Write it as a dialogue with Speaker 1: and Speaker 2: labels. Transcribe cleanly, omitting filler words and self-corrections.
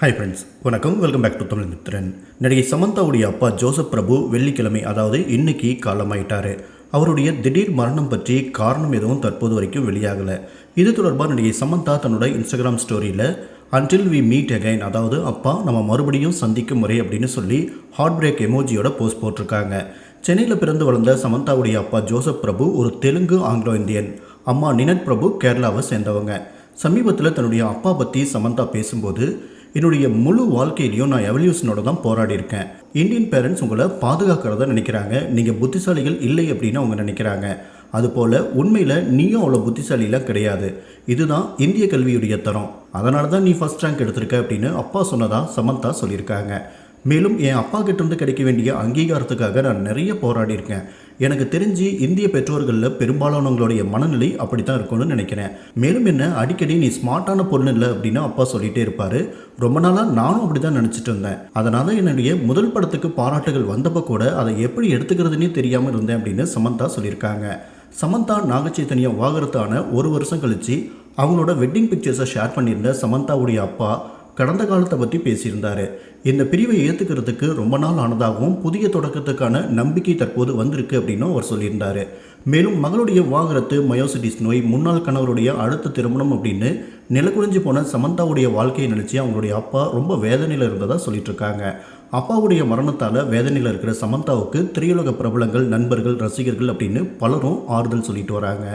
Speaker 1: Hi friends, வணக்கம். Welcome back to Tamil Mithran. நடிகை சமந்தாவுடைய அப்பா ஜோசப் பிரபு வெள்ளிக்கிழமை, அதாவது இன்னைக்கு காலமாயிட்டாரு. அவருடைய திடீர் மரணம் பற்றி காரணம் எதுவும் தற்போது வரைக்கும் வெளியாகலை. இது தொடர்பாக நடிகை சமந்தா தன்னோட இன்ஸ்டாகிராம் ஸ்டோரியில் அன்டில் வி மீட் அகைன், அதாவது அப்பா நம்ம மறுபடியும் சந்திக்கும் முறை அப்படின்னு சொல்லி ஹார்ட் பிரேக் எமோஜியோட போஸ்ட் போட்டிருக்காங்க. சென்னையில் பிறந்து வளர்ந்த சமந்தாவுடைய அப்பா ஜோசப் பிரபு ஒரு தெலுங்கு ஆங்கிலோ இந்தியன். அம்மா நினட் பிரபு கேரளாவை சேர்ந்தவங்க. சமீபத்தில் தன்னுடைய அப்பா பற்றி சமந்தா பேசும்போது, என்னுடைய முழு வாழ்க்கையிலையும் நான் எவல்யூஷனோட தான் போராடி இருக்கேன். இந்தியன் பேரண்ட்ஸ் உங்களை பாதுகாக்கிறதா நினைக்கிறாங்க, நீங்கள் புத்திசாலிகள் இல்லை அப்படின்னு அவங்க நினைக்கிறாங்க. அதுபோல் உண்மையில் நீயும் அவ்வளோ புத்திசாலிலாம் கிடையாது. இதுதான் இந்திய கல்வியுடைய தரம். அதனால தான் நீ ஃபஸ்ட் ரேங்க் எடுத்திருக்க அப்படின்னு அப்பா சொன்னதாக சமந்தா சொல்லியிருக்காங்க. மேலும் என் அப்பா கிட்டேருந்து கிடைக்க வேண்டிய அங்கீகாரத்துக்காக நான் நிறைய போராடி இருக்கேன். எனக்கு தெரிஞ்சு இந்திய பெற்றோர்களில் பெரும்பாலானவங்களுடைய மனநிலை அப்படி தான் இருக்கும்னு நினைக்கிறேன். மேலும் என்ன அடிக்கடி நீ ஸ்மார்ட்டான பொண்ணு இல்லை அப்படின்னு அப்பா சொல்லிகிட்டே இருப்பார். ரொம்ப நாளாக நானும் அப்படி தான் நினச்சிட்டு இருந்தேன். அதனால் என்னுடைய முதல் படத்துக்கு பாராட்டுகள் வந்தப்போ கூட அதை எப்படி எடுத்துக்கிறதுனே தெரியாமல் இருந்தேன் அப்படின்னு சமந்தா சொல்லியிருக்காங்க. சமந்தா நாகச்சைத்தன்யா வாகரத்தான ஒரு வருஷம் கழித்து அவங்களோட வெட்டிங் பிக்சர்ஸை ஷேர் பண்ணியிருந்த சமந்தாவுடைய அப்பா கடந்த காலத்தை பற்றி பேசியிருந்தார். இந்த பிரிவை ஏற்றுக்கிறதுக்கு ரொம்ப நாள் ஆனதாகவும் புதிய தொடக்கத்துக்கான நம்பிக்கை தற்போது வந்திருக்கு அப்படின்னும் அவர் சொல்லியிருந்தார். மேலும் மகளுடைய வாகரத்து, மயோசிட்டிஸ் நோய், முன்னாள் கணவருடைய அடுத்த திருமணம் அப்படின்னு நிலக்குறிஞ்சு போன சமந்தாவுடைய வாழ்க்கையை நினச்சி அவங்களுடைய அப்பா ரொம்ப வேதனையில் இருந்ததாக சொல்லிட்டு இருக்காங்க. அப்பாவுடைய மரணத்தால் வேதனையில் இருக்கிற சமந்தாவுக்கு திரையுலக பிரபலங்கள், நண்பர்கள், ரசிகர்கள் அப்படின்னு பலரும் ஆறுதல் சொல்லிட்டு வராங்க.